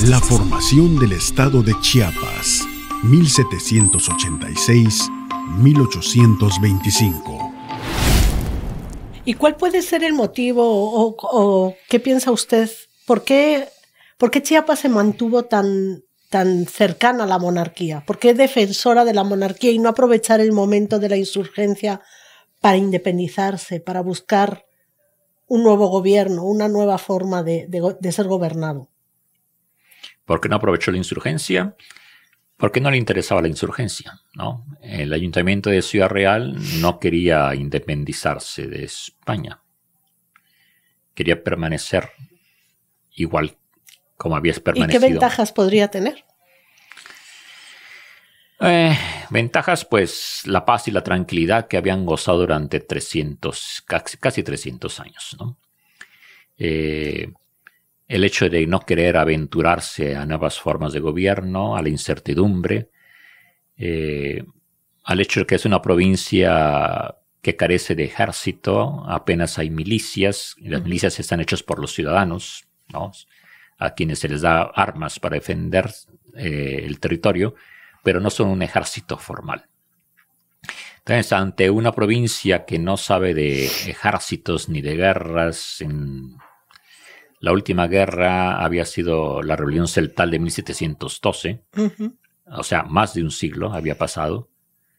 La formación del estado de Chiapas, 1786-1825. ¿Y cuál puede ser el motivo o qué piensa usted? ¿Por qué Chiapas se mantuvo tan cercana a la monarquía? ¿Por qué defensora de la monarquía y no aprovechar el momento de la insurgencia para independizarse, para buscar un nuevo gobierno, una nueva forma de ser gobernado? ¿Por qué no aprovechó la insurgencia? Porque no le interesaba la insurgencia, ¿no? El ayuntamiento de Ciudad Real no quería independizarse de España. Quería permanecer igual como había permanecido. ¿Y qué ventajas podría tener? Ventajas, pues, la paz y la tranquilidad que habían gozado durante casi 300 años, ¿no? El hecho de no querer aventurarse a nuevas formas de gobierno, a la incertidumbre, al hecho de que es una provincia que carece de ejército, apenas hay milicias, y las milicias están hechas por los ciudadanos, ¿no? A quienes se les da armas para defender el territorio, pero no son un ejército formal. Entonces, ante una provincia que no sabe de ejércitos ni de guerras, la última guerra había sido la rebelión celtal de 1712, o sea, más de un siglo había pasado.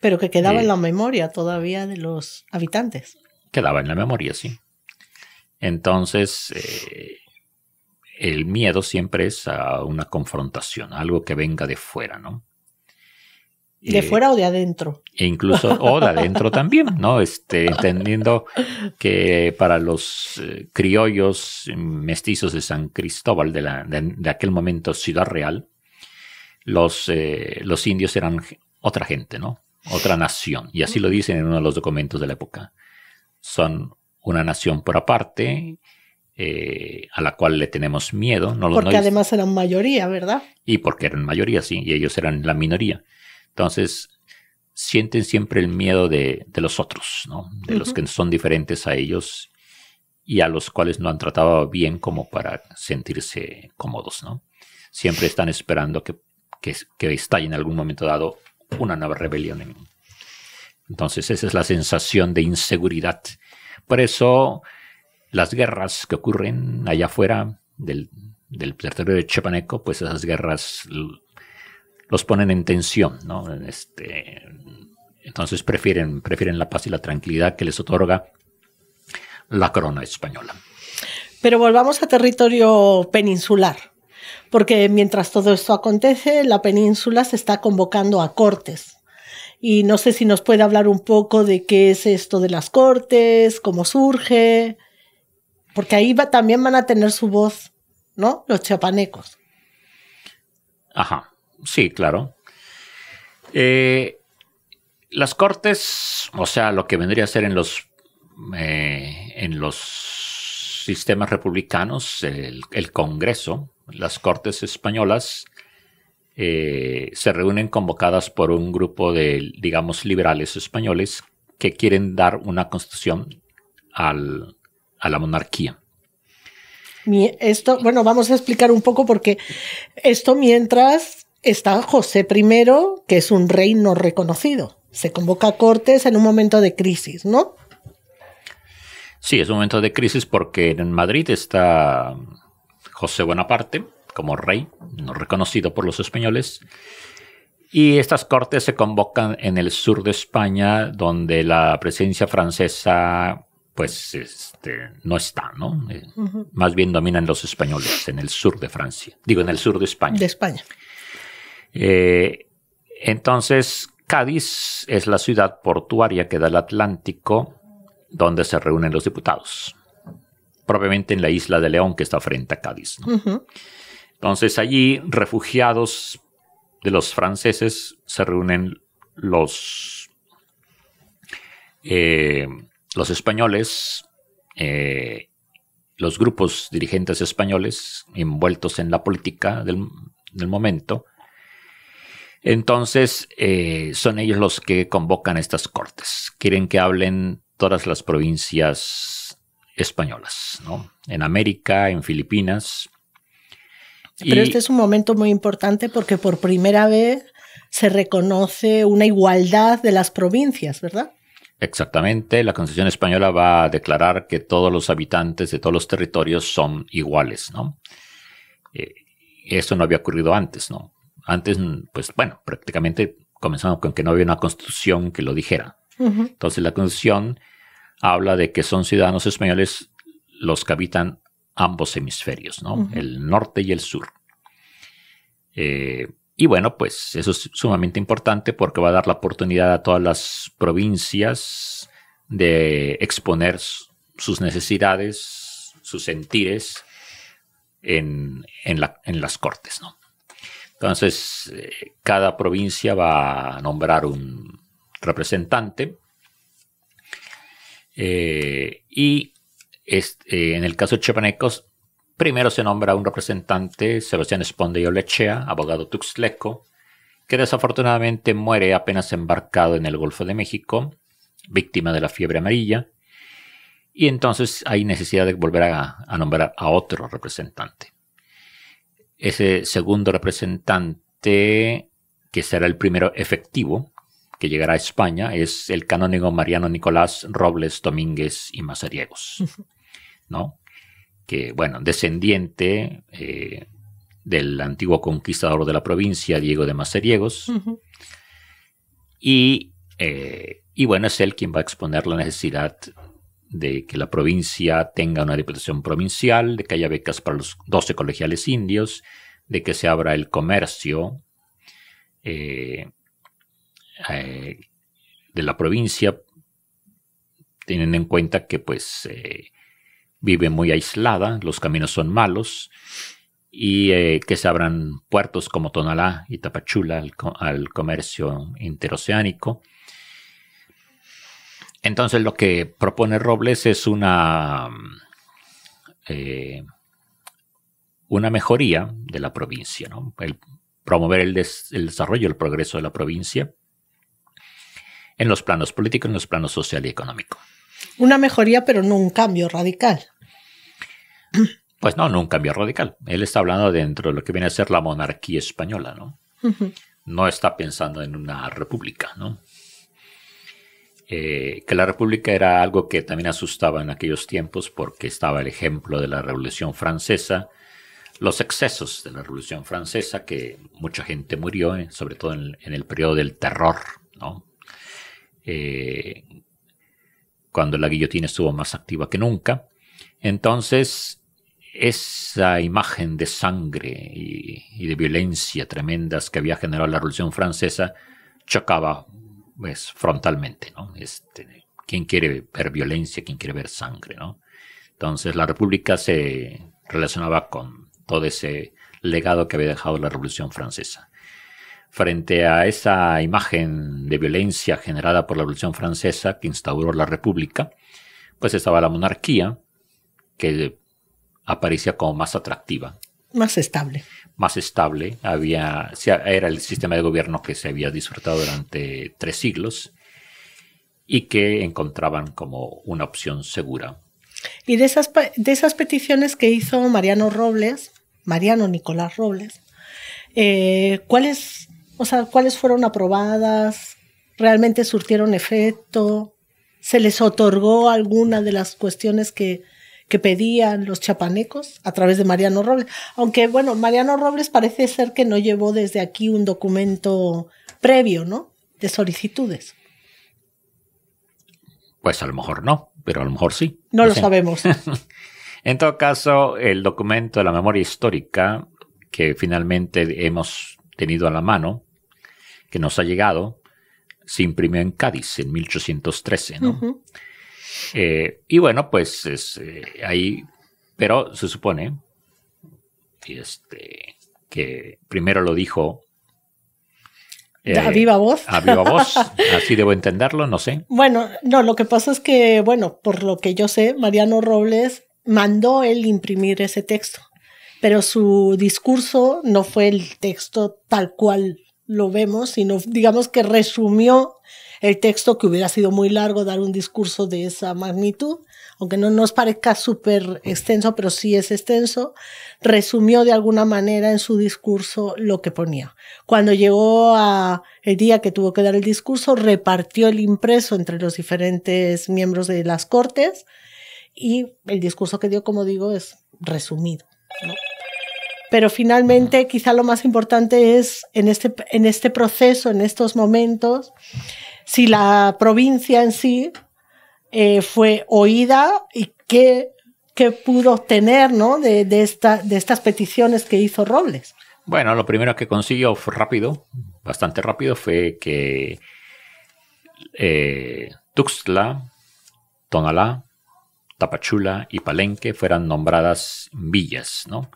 Pero que quedaba en la memoria todavía de los habitantes. Quedaba en la memoria, sí. Entonces, el miedo siempre es a una confrontación, algo que venga de fuera, ¿no? ¿De fuera o de adentro? E incluso, o de adentro también, ¿no? Entendiendo que para los criollos mestizos de San Cristóbal, de aquel momento Ciudad Real, los indios eran otra gente, ¿no? Otra nación. Y así lo dicen en uno de los documentos de la época. Son una nación por aparte, a la cual le tenemos miedo. Porque además eran mayoría, ¿verdad? Y porque eran mayoría, sí, y ellos eran la minoría. Entonces, sienten siempre el miedo de los otros, ¿no? De los que son diferentes a ellos y a los cuales no han tratado bien como para sentirse cómodos, ¿no? Siempre están esperando que estalle en algún momento dado una nueva rebelión. Entonces, esa es la sensación de inseguridad. Por eso, las guerras que ocurren allá afuera del territorio de Chiapaneco, pues esas guerras los ponen en tensión, ¿no? Entonces prefieren la paz y la tranquilidad que les otorga la corona española. Pero volvamos a territorio peninsular, porque mientras todo esto acontece, la península se está convocando a cortes. Y no sé si nos puede hablar un poco de qué es esto de las cortes, cómo surge, porque ahí también van a tener su voz, ¿no? Los chiapanecos. Ajá. Sí, claro. Las cortes, o sea, lo que vendría a ser en los sistemas republicanos, el Congreso, las cortes españolas, se reúnen convocadas por un grupo de, digamos, liberales españoles que quieren dar una constitución a la monarquía. Esto, bueno, vamos a explicar un poco porque esto mientras está José I, que es un rey no reconocido. Se convoca a cortes en un momento de crisis, ¿no? Sí, es un momento de crisis porque en Madrid está José Bonaparte como rey, no reconocido por los españoles. Y estas cortes se convocan en el sur de España, donde la presencia francesa pues no está, ¿no? Más bien dominan los españoles en el sur de Francia. Digo, en el sur de España. De España. Entonces, Cádiz es la ciudad portuaria que da al Atlántico, donde se reúnen los diputados. Propiamente en la isla de León, que está frente a Cádiz, ¿no? Entonces, allí, refugiados de los franceses, se reúnen los españoles, los grupos dirigentes españoles envueltos en la política del momento. Entonces, son ellos los que convocan estas cortes. Quieren que hablen todas las provincias españolas, ¿no? En América, en Filipinas, Pero este es un momento muy importante porque por primera vez se reconoce una igualdad de las provincias, ¿verdad? Exactamente, la Constitución española va a declarar que todos los habitantes de todos los territorios son iguales, ¿no? Eso no había ocurrido antes, ¿no? Antes, pues bueno, prácticamente comenzamos con que no había una constitución que lo dijera. Entonces la Constitución habla de que son ciudadanos españoles los que habitan ambos hemisferios, ¿no? El norte y el sur. Y bueno, pues eso es sumamente importante porque va a dar la oportunidad a todas las provincias de exponer sus necesidades, sus sentires en las Cortes, ¿no? Entonces, cada provincia va a nombrar un representante y en el caso de chiapanecos, primero se nombra un representante, Sebastián Esponda y Olechea, abogado tuxtleco, que desafortunadamente muere apenas embarcado en el Golfo de México, víctima de la fiebre amarilla, y entonces hay necesidad de volver a nombrar a otro representante. Ese segundo representante, que será el primero efectivo, que llegará a España, es el canónigo Mariano Nicolás Robles Domínguez y Mazariegos, ¿no? Que, bueno, descendiente del antiguo conquistador de la provincia, Diego de Mazariegos, y bueno, es él quien va a exponer la necesidad de que la provincia tenga una diputación provincial, de que haya becas para los 12 colegiales indios, de que se abra el comercio de la provincia, teniendo en cuenta que pues vive muy aislada, los caminos son malos, y que se abran puertos como Tonalá y Tapachula al comercio interoceánico. Entonces lo que propone Robles es una mejoría de la provincia, ¿no? El promover el desarrollo, el progreso de la provincia en los planos políticos, en los planos social y económico. Una mejoría, pero no un cambio radical. Pues no un cambio radical. Él está hablando dentro de lo que viene a ser la monarquía española, ¿no? No está pensando en una república, ¿no? Que la república era algo que también asustaba en aquellos tiempos porque estaba el ejemplo de la Revolución Francesa, los excesos de la Revolución Francesa, que mucha gente murió, sobre todo en el periodo del terror, ¿no? Cuando la guillotina estuvo más activa que nunca. Entonces, esa imagen de sangre y de violencia tremendas que había generado la Revolución Francesa chocaba pues, frontalmente, ¿no? ¿Quién quiere ver violencia? ¿Quién quiere ver sangre, ¿no? Entonces, la República se relacionaba con todo ese legado que había dejado la Revolución Francesa. Frente a esa imagen de violencia generada por la Revolución Francesa que instauró la República, pues estaba la monarquía, que aparecía como más atractiva. Más estable. Más estable. Era el sistema de gobierno que se había disfrutado durante 3 siglos y que encontraban como una opción segura. Y de esas peticiones que hizo Mariano Nicolás Robles, ¿cuáles fueron aprobadas? ¿Realmente surtieron efecto? ¿Se les otorgó alguna de las cuestiones que pedían los chiapanecos a través de Mariano Robles? Aunque, bueno, Mariano Robles parece ser que no llevó desde aquí un documento previo, ¿no? De solicitudes. Pues a lo mejor no, pero a lo mejor sí. No lo sabemos. En todo caso, el documento de la memoria histórica que finalmente hemos tenido a la mano, que nos ha llegado, se imprimió en Cádiz en 1813, ¿no? Y bueno, pues ahí, pero se supone que primero lo dijo a viva voz. A viva voz, así debo entenderlo, no sé. Bueno, no, lo que pasa es que, bueno, por lo que yo sé, Mariano Robles mandó él imprimir ese texto, pero su discurso no fue el texto tal cual lo vemos, sino digamos que resumió el texto, que hubiera sido muy largo dar un discurso de esa magnitud, aunque no nos parezca súper extenso, pero sí es extenso, resumió de alguna manera en su discurso lo que ponía. Cuando llegó el día que tuvo que dar el discurso, repartió el impreso entre los diferentes miembros de las Cortes y el discurso que dio, como digo, es resumido, ¿no? Pero finalmente, quizá lo más importante es en este proceso, en estos momentos, si la provincia en sí fue oída y qué pudo obtener, ¿no? de estas peticiones que hizo Robles. Bueno, lo primero que consiguió fue bastante rápido, fue que Tuxtla, Tonalá, Tapachula y Palenque fueran nombradas villas, ¿no?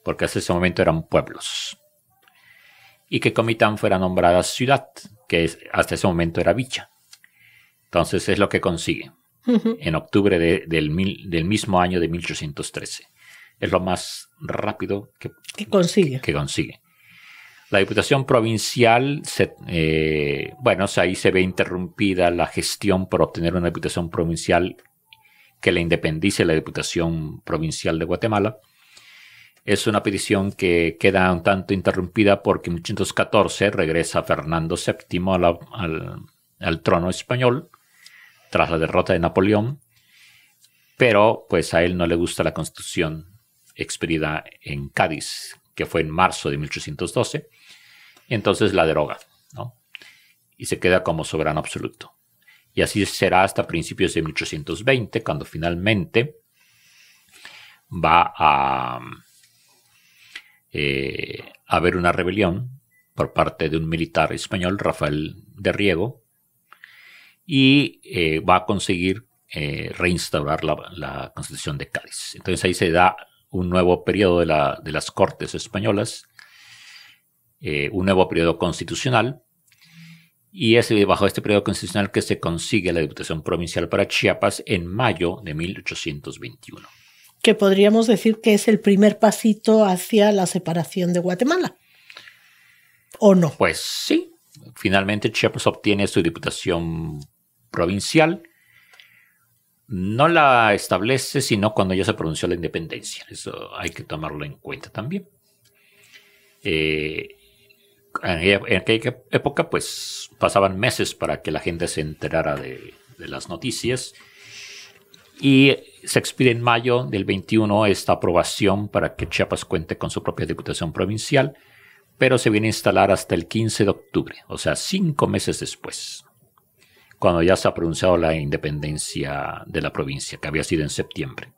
Porque hasta ese momento eran pueblos. Y que Comitán fuera nombrada ciudad, que hasta ese momento era villa. Entonces es lo que consigue en octubre del mismo año de 1813. Es lo más rápido que consigue. La Diputación Provincial, ahí se ve interrumpida la gestión por obtener una Diputación Provincial que le independice la Diputación Provincial de Guatemala. Es una petición que queda un tanto interrumpida porque en 1814 regresa Fernando VII al trono español tras la derrota de Napoleón, pero pues a él no le gusta la Constitución expedida en Cádiz, que fue en marzo de 1812, y entonces la deroga, ¿no? Y se queda como soberano absoluto. Y así será hasta principios de 1820, cuando finalmente va a haber una rebelión por parte de un militar español, Rafael de Riego, y va a conseguir reinstaurar la Constitución de Cádiz. Entonces ahí se da un nuevo periodo de las Cortes españolas, un nuevo periodo constitucional, y es bajo este periodo constitucional que se consigue la Diputación Provincial para Chiapas en mayo de 1821. Que podríamos decir que es el primer pasito hacia la separación de Guatemala, ¿o no? Pues sí, finalmente Chiapas obtiene su Diputación Provincial. No la establece sino cuando ya se pronunció la independencia. Eso hay que tomarlo en cuenta también. En aquella época, pues, pasaban meses para que la gente se enterara de las noticias. Y se expide en mayo del 21 esta aprobación para que Chiapas cuente con su propia Diputación Provincial, pero se viene a instalar hasta el 15 de octubre, o sea, 5 meses después, cuando ya se ha pronunciado la independencia de la provincia, que había sido en septiembre.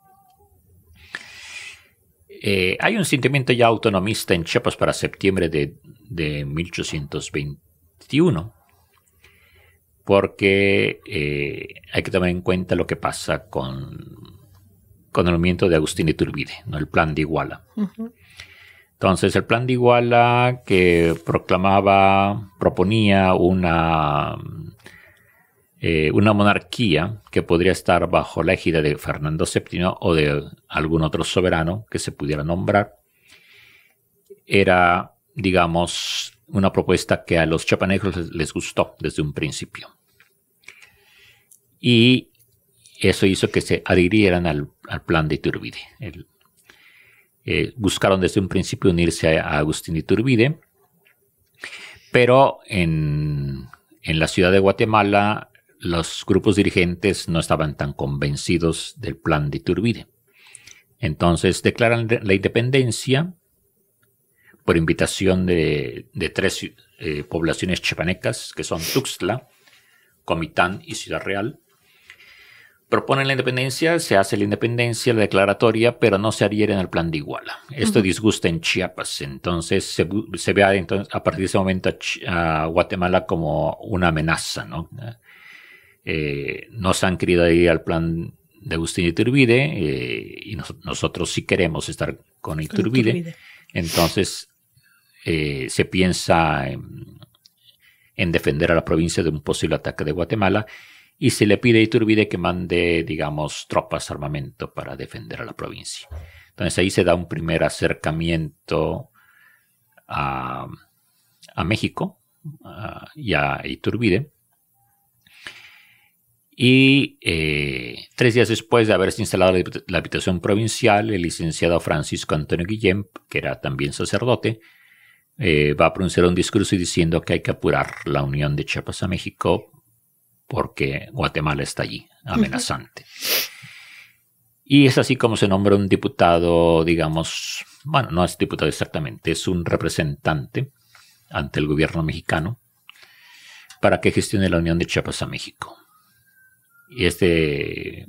Hay un sentimiento ya autonomista en Chiapas para septiembre de 1821, porque hay que tomar en cuenta lo que pasa con el movimiento de Agustín de Iturbide, ¿no? El Plan de Iguala. Uh-huh. Entonces, el Plan de Iguala que proponía una monarquía que podría estar bajo la égida de Fernando VII o de algún otro soberano que se pudiera nombrar, era, digamos, una propuesta que a los chiapanecos les gustó desde un principio. Y eso hizo que se adhirieran al plan de Iturbide. Buscaron desde un principio unirse a Agustín de Iturbide, pero en la ciudad de Guatemala los grupos dirigentes no estaban tan convencidos del plan de Iturbide. Entonces declaran la independencia por invitación de 3 poblaciones chiapanecas, que son Tuxtla, Comitán y Ciudad Real. Proponen la independencia, se hace la independencia, la declaratoria, pero no se adhieren al plan de Iguala. Esto disgusta en Chiapas, entonces se ve a partir de ese momento a Guatemala como una amenaza, ¿no? No se han querido ir al plan de Agustín de Iturbide y nosotros sí queremos estar con Iturbide. Entonces se piensa en defender a la provincia de un posible ataque de Guatemala y se le pide a Iturbide que mande, digamos, tropas, armamento para defender a la provincia. Entonces ahí se da un primer acercamiento a México y a Iturbide. Y 3 días después de haberse instalado la Diputación Provincial, el licenciado Francisco Antonio Guillén, que era también sacerdote, va a pronunciar un discurso diciendo que hay que apurar la unión de Chiapas a México porque Guatemala está allí, amenazante. Y es así como se nombra un diputado, digamos, bueno, no es diputado exactamente, es un representante ante el gobierno mexicano para que gestione la unión de Chiapas a México. Y este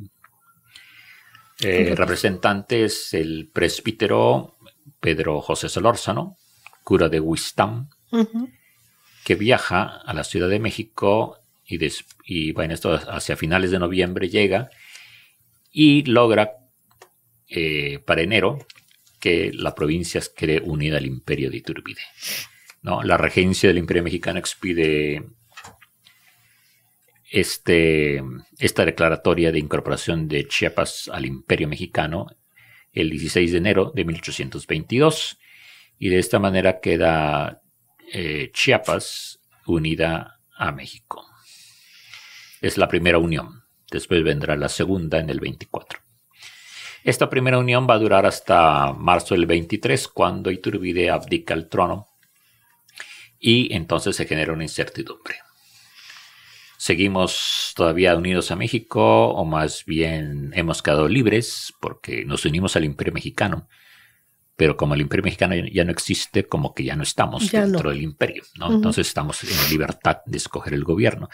representante es el presbítero Pedro José Solórzano, cura de Huistán, que viaja a la Ciudad de México y bueno, esto hacia finales de noviembre llega y logra para enero que la provincia quede unida al Imperio de Iturbide, ¿no? La regencia del Imperio Mexicano expide esta declaratoria de incorporación de Chiapas al Imperio Mexicano el 16 de enero de 1822 y de esta manera queda Chiapas unida a México. Es la primera unión. Después vendrá la segunda en el 24. Esta primera unión va a durar hasta marzo del 23, cuando Iturbide abdica el trono y entonces se genera una incertidumbre. ¿Seguimos todavía unidos a México o más bien hemos quedado libres porque nos unimos al Imperio Mexicano? Pero como el Imperio Mexicano ya no existe, como que ya no estamos dentro del Imperio, ¿no? Entonces estamos en libertad de escoger el gobierno.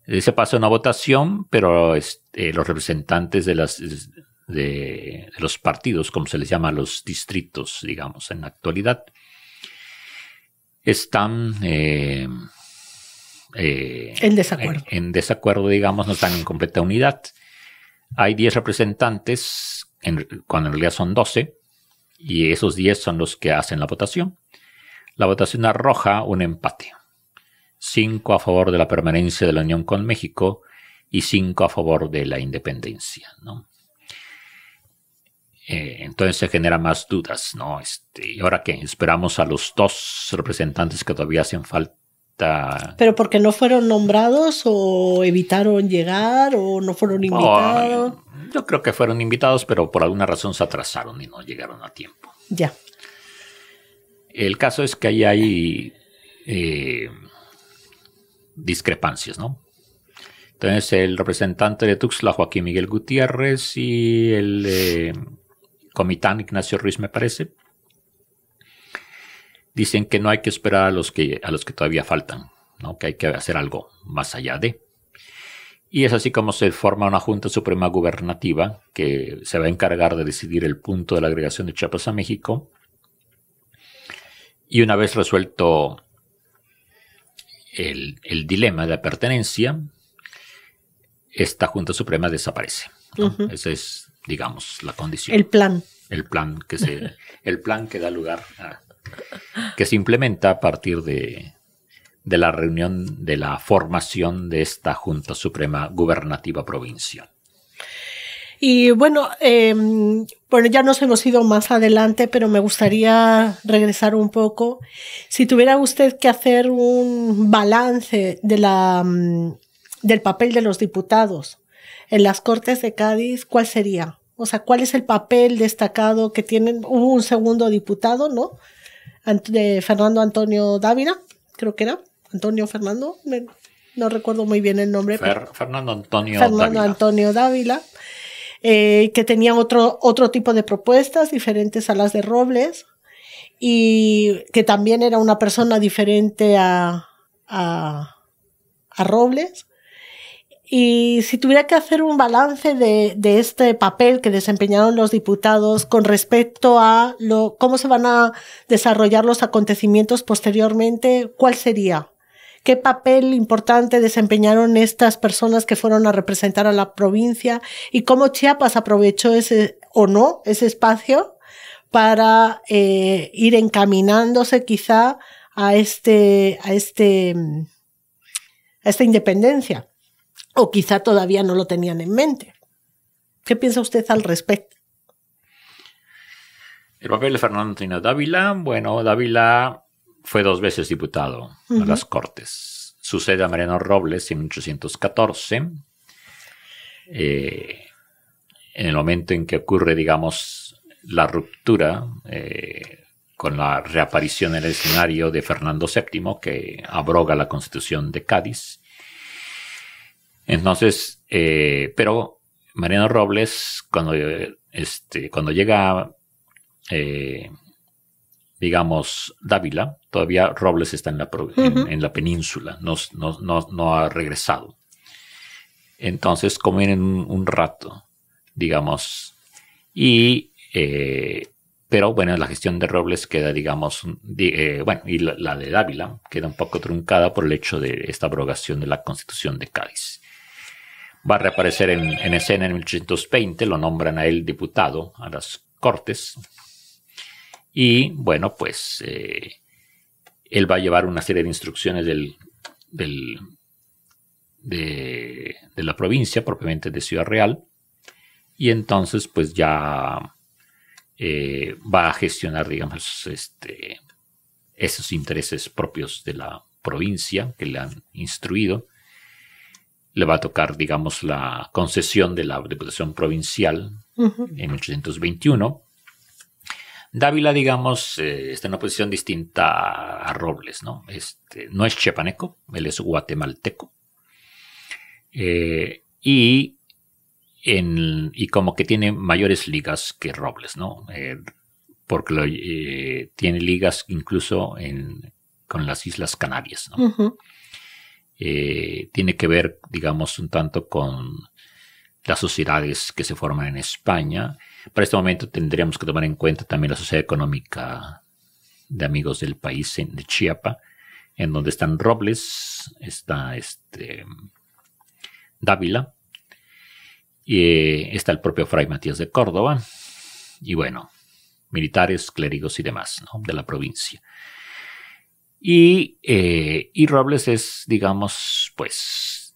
Se pasa una votación, pero los representantes de los partidos, como se les llama a los distritos, digamos, en la actualidad, están en desacuerdo. En desacuerdo, digamos, no están en completa unidad. Hay 10 representantes, cuando en realidad son 12, y esos 10 son los que hacen la votación. La votación arroja un empate. 5 a favor de la permanencia de la unión con México y 5 a favor de la independencia, ¿no? Entonces se generan más dudas, ¿no? ¿Y ahora qué? ¿Esperamos a los 2 representantes que todavía hacen falta? ¿Pero porque no fueron nombrados o evitaron llegar o no fueron invitados? Yo creo que fueron invitados, pero por alguna razón se atrasaron y no llegaron a tiempo. Ya. El caso es que ahí hay discrepancias, ¿no? Entonces el representante de Tuxtla, Joaquín Miguel Gutiérrez, y el comitán Ignacio Ruiz, me parece, dicen que no hay que esperar a los que todavía faltan, ¿no? Que hay que hacer algo más allá de. Y es así como se forma una Junta Suprema Gubernativa que se va a encargar de decidir el punto de la agregación de Chiapas a México. Y una vez resuelto el dilema de la pertenencia, esta Junta Suprema desaparece, ¿no? Esa es, digamos, la condición. El plan. El plan que da lugar a... que se implementa a partir de la reunión, de la formación de esta Junta Suprema Gubernativa Provincial. Y bueno, ya nos hemos ido más adelante, pero me gustaría regresar un poco. Si tuviera usted que hacer un balance del papel de los diputados en las Cortes de Cádiz, ¿cuál sería? O sea, ¿cuál es el papel destacado que tienen? Hubo un segundo diputado, ¿no? De Fernando Antonio Dávila, creo que era. Antonio Fernando, no recuerdo muy bien el nombre. Fernando Antonio Dávila, que tenía otro tipo de propuestas diferentes a las de Robles y que también era una persona diferente a Robles. Y si tuviera que hacer un balance de este papel que desempeñaron los diputados con respecto a cómo se van a desarrollar los acontecimientos posteriormente, ¿cuál sería? ¿Qué papel importante desempeñaron estas personas que fueron a representar a la provincia? ¿Y cómo Chiapas aprovechó ese espacio para ir encaminándose quizá a esta independencia? O quizá todavía no lo tenían en mente. ¿Qué piensa usted al respecto? El papel de Fernando Antonio Dávila, bueno, Dávila fue 2 veces diputado a las Cortes. Sucede a Mariano Robles en 1814 en el momento en que ocurre, digamos, la ruptura con la reaparición en el escenario de Fernando VII, que abroga la Constitución de Cádiz. Entonces, pero Mariano Robles, cuando llega, digamos, Dávila, todavía Robles está en la península, no ha regresado. Entonces, como en un rato, digamos, pero bueno, la gestión de Robles queda, digamos, y la de Dávila queda un poco truncada por el hecho de esta abrogación de la Constitución de Cádiz. Va a reaparecer en escena en 1820, lo nombran a él diputado a las Cortes. Y bueno, pues él va a llevar una serie de instrucciones de la provincia, propiamente de Ciudad Real. Y entonces pues ya va a gestionar, digamos, esos intereses propios de la provincia que le han instruido. Le va a tocar, digamos, la concesión de la Diputación Provincial en 1821. Dávila, digamos, está en una posición distinta a Robles, ¿no? No es chiapaneco, él es guatemalteco. Y como que tiene mayores ligas que Robles, ¿no? Porque tiene ligas incluso con las Islas Canarias, ¿no? Tiene que ver, digamos, un tanto con las sociedades que se forman en España. Para este momento tendríamos que tomar en cuenta también la Sociedad Económica de Amigos del País de Chiapa, en donde están Robles, está Dávila, y está el propio Fray Matías de Córdoba, y bueno, militares, clérigos y demás, ¿no? De la provincia. Y Robles es, digamos, pues,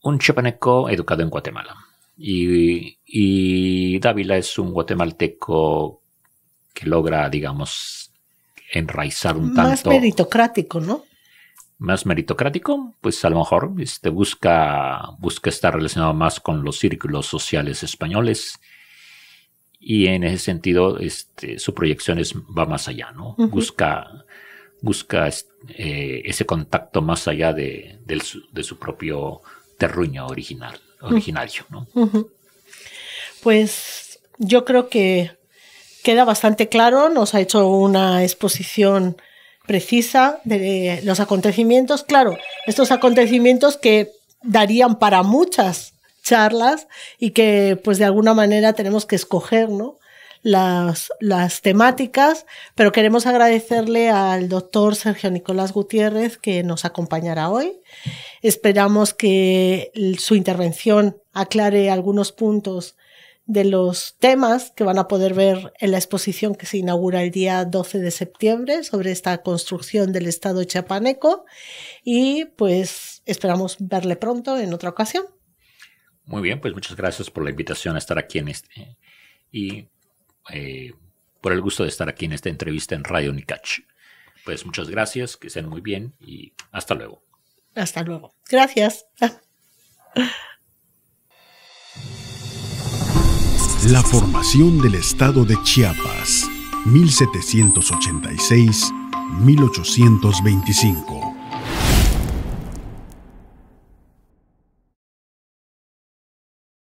un chiapaneco educado en Guatemala. Y Dávila es un guatemalteco que logra, digamos, enraizar un tanto. Más meritocrático, ¿no? Más meritocrático, pues a lo mejor busca estar relacionado más con los círculos sociales españoles. Y en ese sentido, su proyección va más allá, ¿no? Busca ese contacto más allá de su propio terruño originario, ¿no? Pues yo creo que queda bastante claro, nos ha hecho una exposición precisa de los acontecimientos. Claro, estos acontecimientos que darían para muchas charlas y que pues de alguna manera tenemos que escoger, ¿no? Las temáticas, pero queremos agradecerle al doctor Sergio Nicolás Gutiérrez que nos acompañará hoy. Esperamos que su intervención aclare algunos puntos de los temas que van a poder ver en la exposición que se inaugura el día 12 de septiembre sobre esta construcción del Estado chiapaneco, y pues esperamos verle pronto en otra ocasión. Muy bien, pues muchas gracias por la invitación a estar aquí y por el gusto de estar aquí en esta entrevista en Radio Nicach. Pues muchas gracias, que estén muy bien y hasta luego. Hasta luego. Gracias. La formación del Estado de Chiapas, 1786-1825.